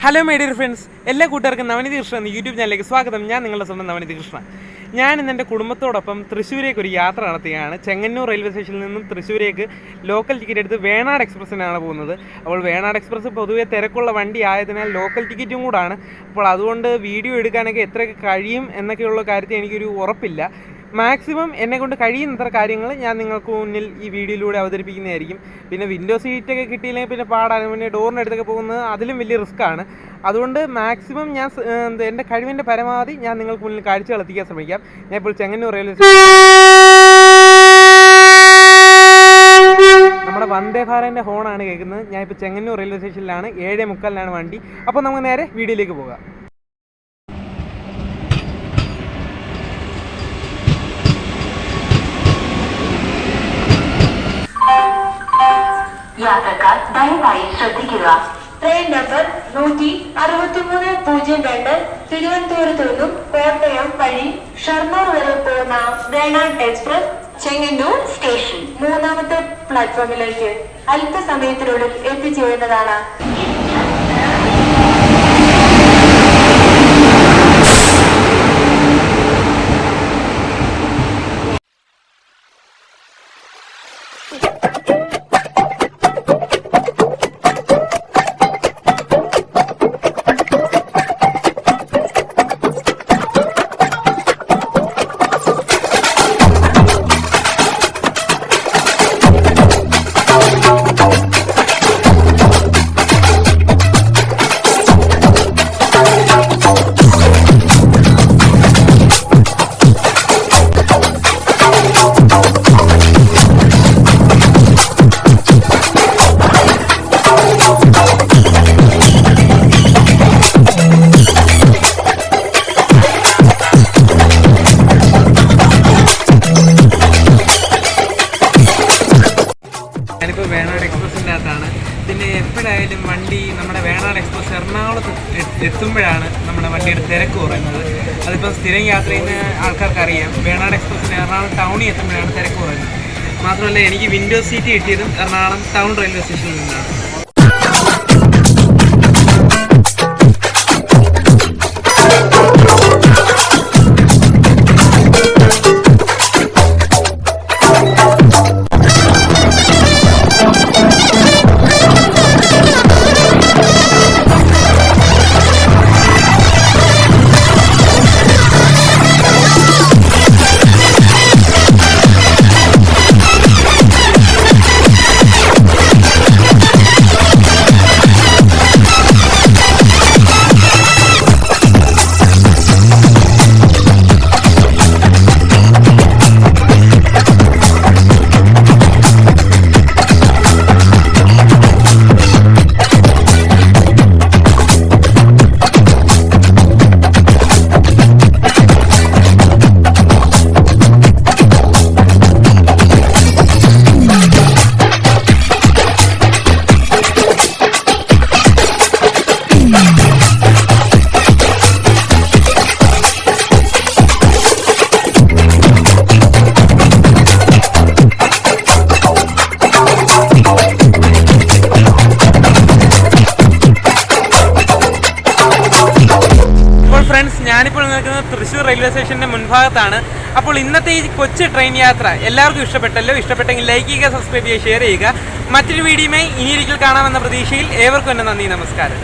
Hello my dear friends, എല്ലാ കൂട്ടുകാർക്കും നവനീതി കൃഷ്ണ എന്ന യൂട്യൂബ് ചാനലിലേക്ക് സ്വാഗതം. ഞാൻ നിങ്ങളുടെ സ്വന്തം നവനീതി കൃഷ്ണ. ഞാൻ ഇന്ന് എൻ്റെ കുടുംബത്തോടൊപ്പം തൃശ്ശൂരേക്ക് ഒരു യാത്ര നടത്തുകയാണ്. ചെങ്ങന്നൂർ റെയിൽവേ സ്റ്റേഷനിൽ നിന്നും തൃശ്ശൂരേക്ക് ലോക്കൽ ടിക്കറ്റ് എടുത്ത് വേണാട് എക്സ്പ്രസ്സിനാണ് പോകുന്നത്. അപ്പോൾ വേണാട് എക്സ്പ്രസ് പൊതുവേ തിരക്കുള്ള വണ്ടി ആയതിനാൽ ലോക്കൽ ടിക്കറ്റും കൂടാണ്. അപ്പോൾ അതുകൊണ്ട് വീഡിയോ എടുക്കാനൊക്കെ എത്രയൊക്കെ കഴിയും എന്നൊക്കെയുള്ള കാര്യത്തിൽ എനിക്കൊരു ഉറപ്പില്ല. മാക്സിമം എന്നെക്കൊണ്ട് കഴിയുന്നത്ര കാര്യങ്ങൾ ഞാൻ നിങ്ങൾക്ക് മുന്നിൽ ഈ വീഡിയോയിലൂടെ അവതരിപ്പിക്കുന്നതായിരിക്കും. പിന്നെ വിൻഡോ സീറ്റൊക്കെ കിട്ടിയില്ലെങ്കിൽ പിന്നെ പാടാണ്. പിന്നെ ഡോറിൻ്റെ അടുത്തൊക്കെ പോകുന്നത് അതിലും വലിയ റിസ്ക്കാണ്. അതുകൊണ്ട് മാക്സിമം ഞാൻ എൻ്റെ കഴിവിൻ്റെ പരമാവധി ഞാൻ നിങ്ങൾക്ക് മുന്നിൽ കാഴ്ചകൾ എത്തിക്കാൻ ശ്രമിക്കാം. ഞാൻ ഇപ്പോൾ ചെങ്ങന്നൂർ റെയിൽവേ സ്റ്റേഷൻ, നമ്മുടെ വന്ദേ ഭാരതിൻ്റെ ഹോണാണ് കേൾക്കുന്നത്. ഞാൻ ഇപ്പോൾ ചെങ്ങന്നൂർ റെയിൽവേ സ്റ്റേഷനിലാണ്. 7:45 വണ്ടി. അപ്പോൾ നമുക്ക് നേരെ വീഡിയോയിലേക്ക് പോകാം. യാത്രക്കാർ ദയവായി ശ്രദ്ധിക്കുക. ട്രെയിൻ നമ്പർ 16302 തിരുവനന്തപുരത്ത് നിന്നും കോട്ടയം വഴി ഷൊർണൂർ വരെ പോകുന്ന വേണാട് എക്സ്പ്രസ് ചെങ്ങന്നൂർ സ്റ്റേഷൻ 3ാമത്തെ പ്ലാറ്റ്ഫോമിലേക്ക് അല്പസമയത്തിനുള്ളിൽ എത്തിച്ചേരുന്നതാണ്. ഞാനിപ്പോൾ വേണാട് എക്സ്പ്രസിൻ്റെ അകത്താണ്. പിന്നെ എപ്പോഴായാലും വണ്ടി നമ്മുടെ വേണാട് എക്സ്പ്രസ് എറണാകുളത്ത് എത്തുമ്പോഴാണ് നമ്മുടെ വണ്ടിയുടെ തിരക്ക് കുറയുന്നത്. അതിപ്പോൾ സ്ഥിരം യാത്ര ചെയ്യുന്ന ആൾക്കാർക്ക് അറിയാം. വേണാട് എക്സ്പ്രസ്സിന് എറണാകുളം ടൗണിൽ എത്തുമ്പോഴാണ് തിരക്ക് കുറയുന്നത്. മാത്രമല്ല, എനിക്ക് വിൻഡോ സീറ്റ് കിട്ടിയതും എറണാകുളം ടൗൺ റെയിൽവേ സ്റ്റേഷനിൽ നിന്നാണ്. ഞാനിപ്പോൾ നിൽക്കുന്നത് തൃശ്ശൂർ റെയിൽവേ സ്റ്റേഷൻ്റെ മുൻഭാഗത്താണ്. അപ്പോൾ ഇന്നത്തെ ഈ കൊച്ചു ട്രെയിൻ യാത്ര എല്ലാവർക്കും ഇഷ്ടപ്പെട്ടല്ലോ. ഇഷ്ടപ്പെട്ടെങ്കിൽ ലൈക്ക് ചെയ്യുക, സബ്സ്ക്രൈബ് ചെയ്യുക, ഷെയർ ചെയ്യുക. മറ്റൊരു വീഡിയോയുമായി ഇനിയൊരിക്കൽ കാണാമെന്ന പ്രതീക്ഷയിൽ ഏവർക്കും എൻ്റെ നന്ദി, നമസ്കാരം.